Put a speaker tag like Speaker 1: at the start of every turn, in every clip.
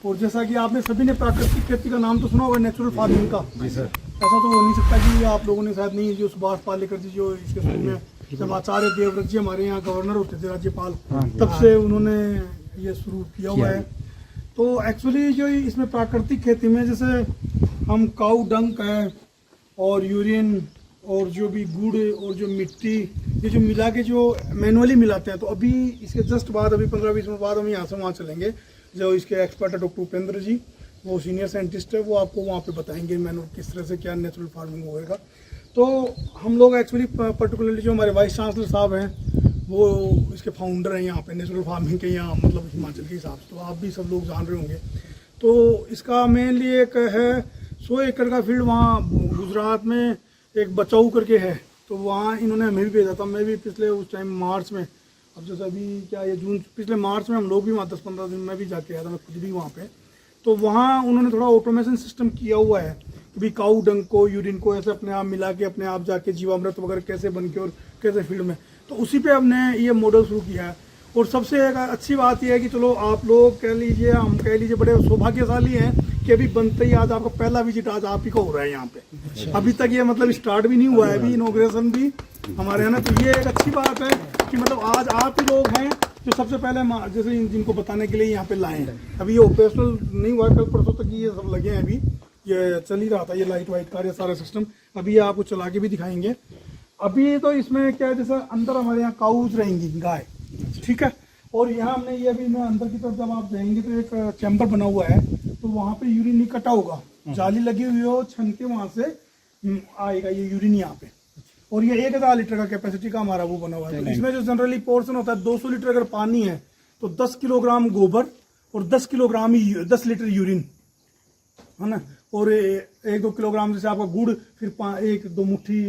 Speaker 1: और जैसा कि आपने सभी ने प्राकृतिक खेती का नाम तो सुना होगा, नेचुरल फार्मिंग का।
Speaker 2: जी सर।
Speaker 1: ऐसा तो हो नहीं सकता कि आप लोगों ने शायद नहीं, जो सुभाष पालेकर जी जो इसके शुरू में जब आचार्य देवव्रत जी हमारे यहाँ गवर्नर होते थे, राज्यपाल, तब से उन्होंने ये शुरू किया हुआ है। तो एक्चुअली जो इसमें प्राकृतिक खेती में जैसे हम काऊ डंक है और यूरिन और जो भी गुड़ और जो मिट्टी, ये जो मिला के जो मैनुअली मिलाते हैं, तो अभी इसके जस्ट बाद अभी 15-20 मिनट बाद हम यहाँ से वहाँ चलेंगे। जो इसके एक्सपर्ट है डॉक्टर उपेंद्र जी, वो सीनियर साइंटिस्ट है, वो आपको वहाँ पे बताएंगे मैनुअल किस तरह से क्या नेचुरल फार्मिंग होगा। तो हम लोग एक्चुअली पर्टिकुलरली जो हमारे वाइस चांसलर साहब हैं वो इसके फाउंडर हैं यहाँ पे नेचुरल फार्मिंग के, यहाँ मतलब हिमाचल के हिसाब से, तो आप भी सब लोग जान रहे होंगे। तो इसका मेनली एक है 100 एकड़ का फील्ड वहाँ गुजरात में एक बचाऊ करके है, तो वहाँ इन्होंने हमें भी भेजा था। मैं भी पिछले उस टाइम मार्च में, अब जैसे अभी क्या ये जून, पिछले मार्च में हम लोग भी वहाँ 10-15 दिन में भी जाके आया था, मैं खुद भी वहाँ पे। तो वहाँ उन्होंने थोड़ा ऑटोमेशन सिस्टम किया हुआ है कि भाई काऊ डंक को यूरिन को ऐसे अपने आप मिला के अपने आप जाके जीवामृत वगैरह कैसे बन के और कैसे फील्ड में, तो उसी पे हमने ये मॉडल शुरू किया है। और सबसे एक अच्छी बात यह है कि चलो आप लोग कह लीजिए, हम कह लीजिए बड़े सौभाग्यशाली हैं कि अभी बनते ही आज आपका पहला विजिट आज आप ही का हो रहा है यहाँ पे। अभी तक ये मतलब स्टार्ट भी नहीं हुआ है, अभी इनॉग्रेशन भी हमारे है ना। तो ये एक अच्छी बात है कि मतलब आज आप ही लोग हैं जो सबसे पहले जैसे जिनको बताने के लिए यहाँ पे लाए हैं। अभी ये ऑपरेशनल नहीं हुआ है, कल परसों तक ये सब लगे हैं, अभी ये चल ही रहा था, ये लाइट वाइट का ये सारा सिस्टम। अभी ये आपको चला के भी दिखाएंगे। अभी तो इसमें क्या है, जैसे अंदर हमारे यहाँ काउज रहेंगी गाय, ठीक है। और यहाँ हमने ये अभी मैं अंदर की तरफ जब आप जाएंगे तो एक चैम्बर बना हुआ है, तो वहाँ पे यूरिन नहीं कटा होगा, जाली लगी हुई हो, छन के वहाँ से आएगा ये यूरिन यहाँ पे। और ये 1000 लीटर का कैपेसिटी का हमारा वो बना हुआ है। तो इसमें जो जनरली पोर्शन होता है 200 लीटर अगर पानी है तो 10 किलोग्राम गोबर और 10 किलोग्राम 10 लीटर यूरिन है ना, और 1-2 किलोग्राम जैसे आपका गुड़, फिर 1-2 मुट्ठी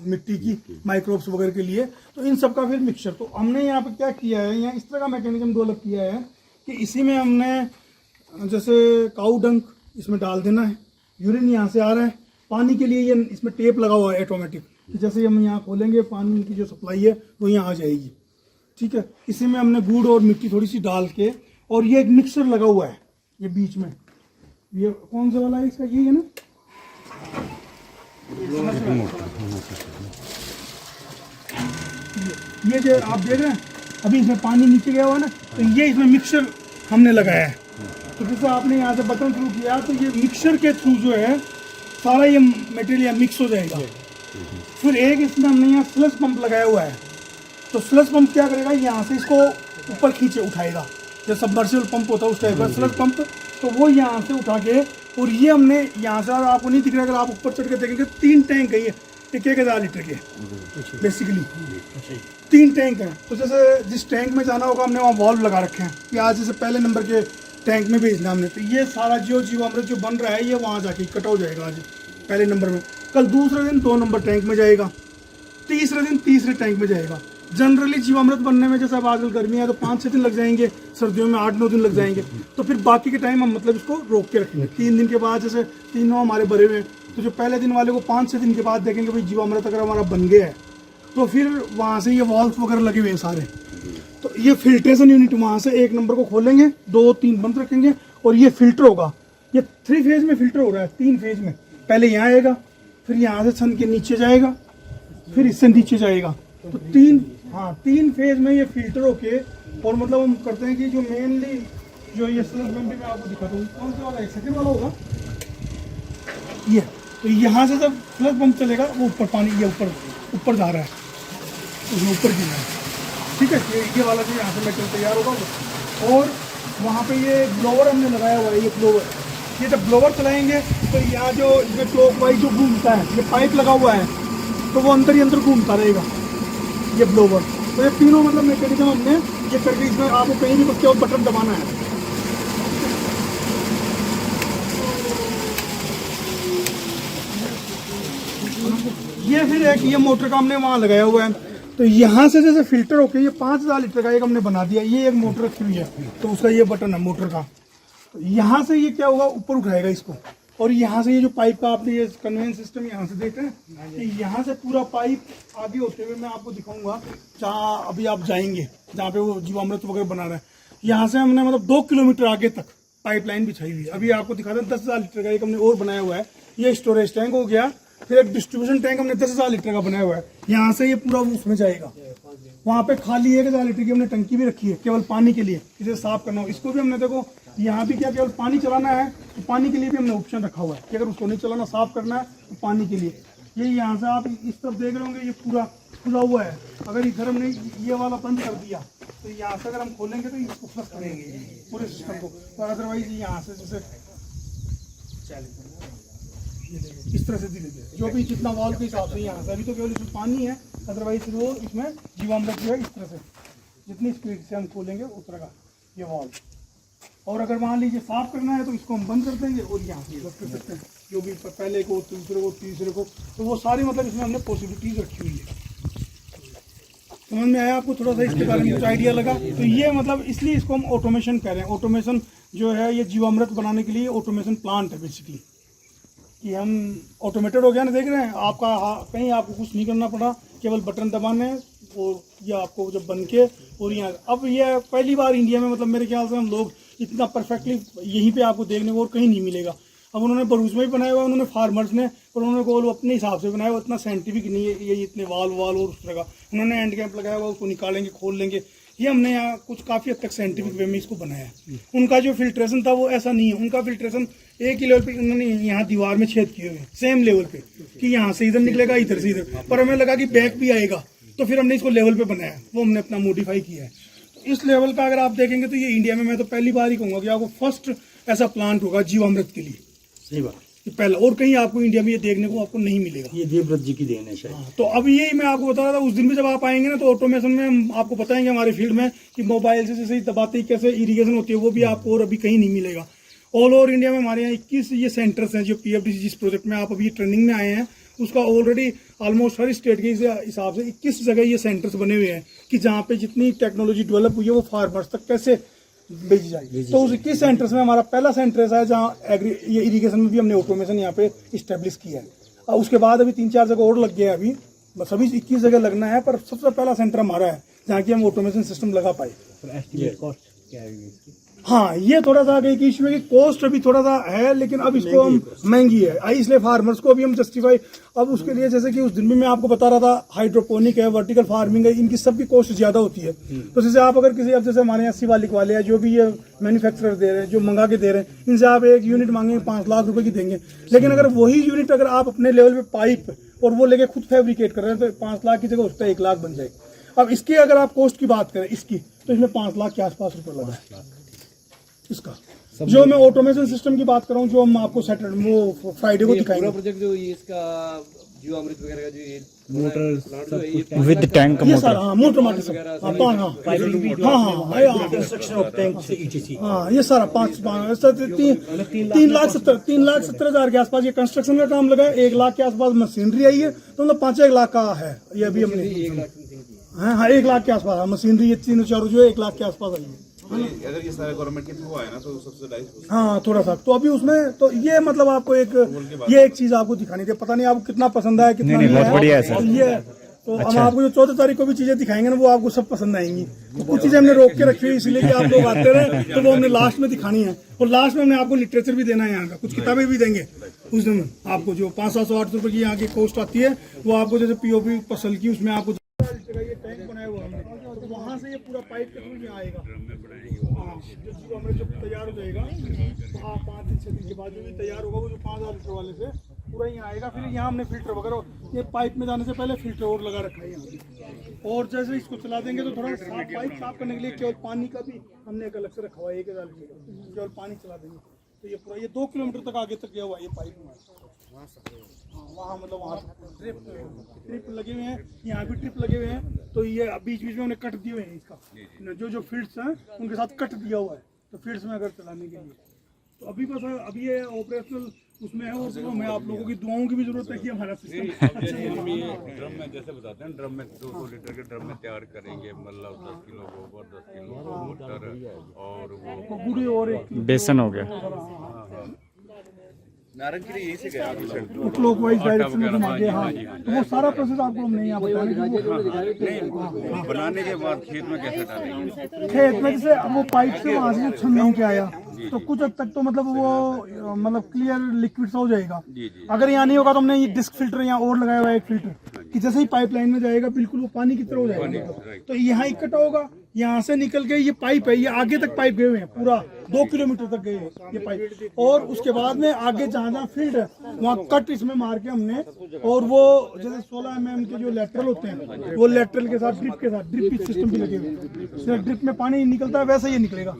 Speaker 1: मिट्टी की माइक्रोब्स वगैरह के लिए, तो इन सब का फिर मिक्सचर। तो हमने यहाँ पे क्या किया है, यहाँ इस तरह का मैकेनिज्म डेवलप किया है कि इसी में हमने जैसे काऊ डंक इसमें डाल देना है, यूरिन यहाँ से आ रहा है, पानी के लिए ये इसमें टेप लगा हुआ है ऑटोमेटिक, जैसे हम यहाँ खोलेंगे पानी की जो सप्लाई है वो यहाँ आ जाएगी, ठीक है। इसी में हमने गुड़ और मिट्टी थोड़ी सी डाल के, और ये एक मिक्सर लगा हुआ है ये बीच में, ये कौन सा वाला है इसका, ये है ना, ये जो आप देख रहे हैं अभी इसमें पानी नीचे गया हुआ है ना, तो ये इसमें मिक्सर हमने लगाया है। तो जैसे आपने यहाँ से बटन थ्रू किया तो ये मिक्सर के थ्रू जो है सारा ये मटेरियल मिक्स हो जाएगा। फिर एक इसमें हमने यहाँ स्लश पंप लगाया हुआ है, तो स्लश पंप क्या करेगा, यहाँ से इसको ऊपर खींचे उठाएगा, जैसे सबमर्सिबल पंप होता है उस टाइप का स्लश पंप, तो वो यहाँ से उठा के, और ये हमने यहाँ से आपको नहीं दिख रहा, अगर आप ऊपर चढ़ के देखेंगे 3 टैंक है ये, 1000 लीटर के बेसिकली 3 टैंक हैं। तो जैसे जिस टैंक में जाना होगा हमने वहाँ वॉल्व लगा रखे हैं कि आज जैसे पहले नंबर के टैंक में भेजना हमने, तो ये सारा जो जीवामृत जो बन रहा है ये वहाँ जाके इकट्ठा हो जाएगा आज पहले नंबर में, कल दूसरे दिन 2 नंबर टैंक में जाएगा, तीसरे दिन तीसरे टैंक में जाएगा। जनरली जीवामृत बनने में जैसे अब आजकल गर्मी है तो 5-6 दिन लग जाएंगे, सर्दियों में 8-9 दिन लग जाएंगे, तो फिर बाकी के टाइम हम मतलब इसको रोक के रखेंगे। 3 दिन के बाद जैसे 3 हमारे भरे हुए हैं, तो जो पहले दिन वाले को 5-6 दिन के बाद देखेंगे भाई जीवामृत अगर हमारा बन गया है, तो फिर वहाँ से ये वॉल्व वगैरह लगे हुए हैं सारे, तो ये फिल्ट्रेशन यूनिट वहाँ से 1 नंबर को खोलेंगे, 2-3 बंद रखेंगे, और ये फिल्टर होगा। ये 3 फेज में फिल्टर हो रहा है, 3 फेज में, पहले यहाँ आएगा, फिर यहाँ से छन के नीचे जाएगा, फिर इससे नीचे जाएगा, तो 3 फेज में ये फिल्टर होके, और मतलब हम करते हैं कि जो मेनली जो ये स्लश पंप भी मैं आपको दिखाता हूँ, कौन सा वाला है, सेकंड वाला होगा ये। तो यहाँ से जब स्लश पंप चलेगा वो ऊपर पानी ये ऊपर जा रहा है, उसमें ऊपर गिर रहा है, ठीक है। ये वाला जो यहाँ से मेटल तैयार होगा, और वहाँ पे ये ब्लोवर हमने लगाया हुआ है, ये ब्लोवर, ये जब ब्लोवर चलाएंगे तो यहाँ जो इसमें क्लॉकवाइज जो घूमता है, ये पाइप लगा हुआ है, तो वो अंदर ही अंदर घूमता रहेगा ये ब्लोवर। तो ये तीनों मतलब मैकेनिज्म हमने ये करके, इसमें आपको कहीं भी बस बटन दबाना है। ये फिर एक ये मोटर का हमने वहाँ लगाया हुआ है, तो यहाँ से जैसे फिल्टर होके ये 5000 लीटर का एक हमने बना दिया, ये एक मोटर रखी हुई है, तो उसका ये बटन है मोटर का, तो यहाँ से ये क्या होगा, ऊपर उठाएगा इसको, और यहाँ से ये जो पाइप का आपने ये कन्वेंस सिस्टम यहाँ से देख रहे हैं, यहाँ से पूरा पाइप आगे होते हुए मैं आपको दिखाऊंगा जहाँ अभी आप जाएंगे, जहाँ पे वो जीवामृत वगैरह बना रहा है, यहाँ से हमने मतलब 2 किलोमीटर आगे तक पाइपलाइन बिछाई हुई है। अभी आपको दिखाते हैं 10,000 लीटर का एक हमने और बनाया हुआ है, ये स्टोरेज टैंक हो गया। फिर एक डिस्ट्रीब्यूशन टैंक हमने 10,000 लीटर का बनाया हुआ है, यहाँ से ये पूरा उसमें जाएगा। वहाँ पे खाली 1,000 लीटर की हमने टंकी भी रखी है केवल पानी के लिए, इसे साफ करना हो। इसको भी हमने देखो यहाँ भी क्या केवल पानी चलाना है तो पानी के लिए भी हमने ऑप्शन रखा हुआ है कि अगर उसको नहीं चलाना साफ करना है तो पानी के लिए। ये यहाँ से आप इस तरफ देख रहे होंगे ये पूरा खुला हुआ है। अगर इधर हमने ये वाला बंद कर दिया तो यहाँ से अगर हम खोलेंगे तो इसको फ्लश करेंगे पूरे सिस्टम को। तो अदरवाइज यहाँ से जैसे इस तरह से धीरे धीरे जो भी जितना वॉल के हिसाब से यहाँ से, अभी तो केवल इसमें पानी है, अदरवाइज वो इसमें जीवामृत जो है इस तरह से जितनी स्पीड से हम खोलेंगे उस तरह का ये वॉल। और अगर मान लीजिए साफ करना है तो इसको हम बंद कर देंगे और यहाँ से बस कर सकते हैं, जो भी पहले को दूसरे को तीसरे को, तो वो सारी मतलब इसमें हमने पॉसिबिलिटीज रखी हुई है। समझ में आया आपको थोड़ा सा इसके बारे में कुछ आइडिया लगा? तो ये मतलब इसलिए इसको हम ऑटोमेशन कह रहे हैं। ऑटोमेशन जो है ये जीवामृत बनाने के लिए ऑटोमेशन प्लांट है बेसिकली, कि हम ऑटोमेटेड हो गया ना, देख रहे हैं आपका कहीं आपको कुछ नहीं करना पड़ा, केवल बटन दबाने हैं और ये आपको जब बन के और यहाँ। अब ये पहली बार इंडिया में मतलब मेरे ख्याल से हम लोग इतना परफेक्टली यहीं पे आपको देखने को और कहीं नहीं मिलेगा। अब उन्होंने भरूच में भी बनाया हुआ, उन्होंने फार्मर्स ने, और उन्होंने को अपने हिसाब से बनाया हुआ, इतना साइंटिफिक नहीं है ये इतने वाल और उस तरह का। उन्होंने एंड कैंप लगाया हुआ, उसको निकालेंगे खोल लेंगे। ये हमने यहाँ कुछ काफ़ी हद तक साइंटिफिक वे में इसको बनाया है। उनका जो फिल्ट्रेशन था वो ऐसा नहीं है, उनका फिल्ट्रेशन एक ही लेवल पे उन्होंने यहाँ दीवार में छेद किए हुए सेम लेवल पे कि यहाँ से इधर निकलेगा इधर से इधर, पर हमें लगा कि बैक भी आएगा तो फिर हमने इसको लेवल पे बनाया, वो हमने अपना मॉडिफाई किया है। तो इस लेवल का अगर आप देखेंगे तो ये इंडिया में मैं तो पहली बार ही कहूँगा कि आपको फर्स्ट ऐसा प्लांट होगा जीवामृत के लिए।
Speaker 2: सही बात,
Speaker 1: पहला, और कहीं आपको इंडिया में ये देखने को आपको नहीं मिलेगा।
Speaker 2: ये देवव्रत जी की देन है शायद।
Speaker 1: तो अब यही मैं आपको बता रहा था, उस दिन भी जब आप आएंगे ना तो ऑटोमेशन में हम आपको बताएंगे हमारे फील्ड में कि मोबाइल से जैसे दबाते ही कैसे इरिगेशन होती है, वो भी आपको और अभी कहीं नहीं मिलेगा। ऑल ओवर इंडिया में हमारे यहाँ 21 ये सेंटर्स हैं जो PFDC जिस प्रोजेक्ट में आप अभी ट्रेनिंग में आए हैं उसका ऑलरेडी ऑलमोस्ट हर स्टेट के हिसाब से 21 जगह ये सेंटर्स बने हुए हैं कि जहाँ पे जितनी टेक्नोलॉजी डेवलप हुई है वो फार्मर्स तक कैसे भेजी जाएगी। तो उस 21 सेंटर्स में हमारा पहला सेंटर ऐसा है जहाँ ये इरीगेशन में भी हमने ऑटोमेशन यहाँ पे इस्टेब्लिश किया है। और उसके बाद अभी 3-4 जगह और लग गया है, अभी बस अभी 21 जगह लगना है, पर सबसे पहला सेंटर हमारा है जहाँ की हम ऑटोमेशन सिस्टम लगा पाए। हाँ, ये थोड़ा सा आगे की इशू है कि कॉस्ट अभी थोड़ा सा है, लेकिन अब इसको हम महंगी है, इसलिए फार्मर्स को अभी हम जस्टिफाई। अब उसके लिए जैसे कि उस दिन भी मैं आपको बता रहा था, हाइड्रोपोनिक है, वर्टिकल फार्मिंग है, इनकी सबकी कॉस्ट ज्यादा होती है। तो जैसे आप अगर किसी, अब जैसे हमारे यहाँ शिवालिक वाले हैं जो भी ये मैन्युफैक्चरर दे रहे हैं, जो मंगा के दे रहे हैं, इनसे आप एक यूनिट मांगेंगे 5 लाख रुपए की देंगे। लेकिन अगर वही यूनिट अगर आप अपने लेवल पे पाइप और वो लेके खुद फैब्रिकेट कर रहे हैं तो 5 लाख की जगह उसका 1 लाख बन जाएगी। अब इसकी अगर आप कॉस्ट की बात करें इसकी, तो इसमें 5 लाख के आसपास रुपए लगा है इसका। जो मैं ऑटोमेशन सिस्टम की बात कर रहा हूँ, जो हम आपको सैटरडे वो फ्राइडे को दिखाएंगे।
Speaker 3: प्रोजेक्ट जो ये इसका जीवामृत वगैरह का जो ये
Speaker 2: मोटर विद टैंक
Speaker 1: ये सारा, हाँ, मोटर मार्केट हाँ, ये सारा 3,70,000 के आसपास ये कंस्ट्रक्शन का काम लगा है। 1 लाख के आसपास मशीनरी आई है, तो मतलब 5-1 लाख का है ये अभी हमने। हाँ, 1 लाख के आसपास मशीनरी ये 3-4 जो है 1 लाख के आसपास आई है।
Speaker 4: अगर ये सारे गवर्नमेंट के थ्रू आए ना तो सब्सिडाइज।
Speaker 1: हाँ, थोड़ा सा तो अभी उसमें तो ये मतलब आपको एक चीज आपको दिखानी थी, पता नहीं आपको कितना पसंद आया कितना नहीं, बहुत बढ़िया है सर। ये तो हम आपको जो 14 तारीख को भी चीजें दिखाएंगे ना वो आपको सब पसंद आएंगी। तो कुछ चीजें हमने रोक के रखी हुई इसलिए कि आप लोग आते रहे, तो वो हमने लास्ट में दिखानी है। और लास्ट में हमने आपको लिटरेचर भी देना है, यहाँ का कुछ किताबें भी देंगे उस दिन। आपको जो 500-800 रुपए की यहाँ की कॉस्ट आती है वो आपको जैसे POP फसल की उसमें आपको ये टैंक बनाया हुआ हमने, तो वहाँ से ये पूरा पाइप के थ्रू यहाँ आएगा। हाँ, जो जीवामृत जब तैयार हो जाएगा तो हाँ 5-6 दिन के बाद जो भी तैयार होगा वो जो 5,000 लीटर वाले से पूरा यहाँ आएगा। फिर यहाँ हमने फिल्टर वगैरह, ये पाइप में जाने से पहले फिल्टर और लगा रखा है यहाँ। और जैसे इसको चला देंगे तो थोड़ा साफ पाइप साफ करने के लिए केवल पानी का भी हमने एक अलग से रखा हुआ है। 1,000 लीटर केवल पानी चला देंगे तो ये पूरा ये 2 किलोमीटर तक आगे तक गया हुआ है ये पाइप में। वहाँ मतलब वहाँ ट्रिप लगे हुए हैं, यहाँ भी ट्रिप लगे हुए हैं। तो ये बीच बीच में उन्हें कट दिए हुए हैं, इसका जो फील्ड्स हैं उनके साथ कट दिया हुआ है, तो फील्ड्स में अगर चलाने के लिए। तो अभी बस अभी ये ऑपरेशनल उसमें है, और तो हमें आप लोगों की दुआओं की भी जरूरत है कि हमारा सिस्टम
Speaker 4: ड्रम में जैसे बताते हैं, ड्रम में 200 लीटर के ड्रम में तैयार करेंगे, मतलब 10 किलो गोबर, 10 किलो मोटर और वो
Speaker 1: गुड़ी और एक
Speaker 2: बेसन हो गया।
Speaker 4: नारंग के लिए यही से गया
Speaker 1: क्लॉकवाइज डायरेक्शन में घुमाते हैं। हाँ, तो वो सारा प्रोसेस आपको हम नहीं यहाँ बताएंगे।
Speaker 4: बनाने के बाद खेत में कैसे डालेंगे?
Speaker 1: खेत में जैसे वो पाइप से वहाँ से छन नहीं के आया तो कुछ हद तक तो मतलब वो मतलब क्लियर लिक्विड सा हो जाएगा।
Speaker 4: जी जी
Speaker 1: अगर यहाँ नहीं होगा तो हमने ये डिस्क फिल्टर यहाँ और लगाया हुआ है, एक फिल्टर कि जैसे ही पाइपलाइन में जाएगा बिल्कुल वो पानी की तरह हो जाएगा। तो यहाँ इकट्ठा होगा, यहाँ से निकल के ये पाइप है, ये आगे तक पाइप गए हुए हैं, पूरा 2 किलोमीटर तक गए हैं ये पाइप। और उसके बाद में आगे जहाँ जहाँ फील्ड है वहाँ कट इसमें मार के हमने, और वो जैसे 16 mm के जो लेटरल होते हैं वो लेटरल के साथ ड्रिप सिस्टम भी लगे हुए हैं, ड्रिप में पानी निकलता है वैसे ही निकलेगा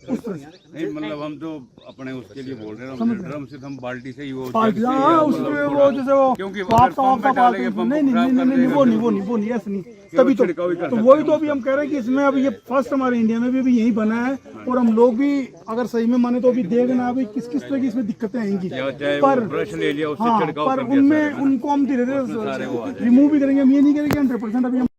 Speaker 1: उस तरह से।
Speaker 4: नहीं मतलब हम तो अपने उसके लिए बोल रहे हैं, ड्रम से हम बाल्टी से ही वो
Speaker 1: हाँ उसमें वो जैसे वो
Speaker 4: क्योंकि
Speaker 1: वापसा पालते हैं, नहीं वो नहीं ऐसे नहीं। तभी तो वही तो अभी हम कह रहे हैं कि इसमें अभी ये फर्स्ट हमारे इंडिया में भी अभी यही बना है, और हम लोग भी अगर सही में माने तो अभी देखना अभी किस किस तरह की इसमें दिक्कतें आएंगी, पर
Speaker 4: ब्रश ले लिया उससे
Speaker 1: हाँ
Speaker 4: छिड़काव
Speaker 1: पर
Speaker 4: कर दिया
Speaker 1: उनमें उनको हम धीरे धीरे रिमूव भी करेंगे, हम ये नहीं करेंगे 100% अभी हम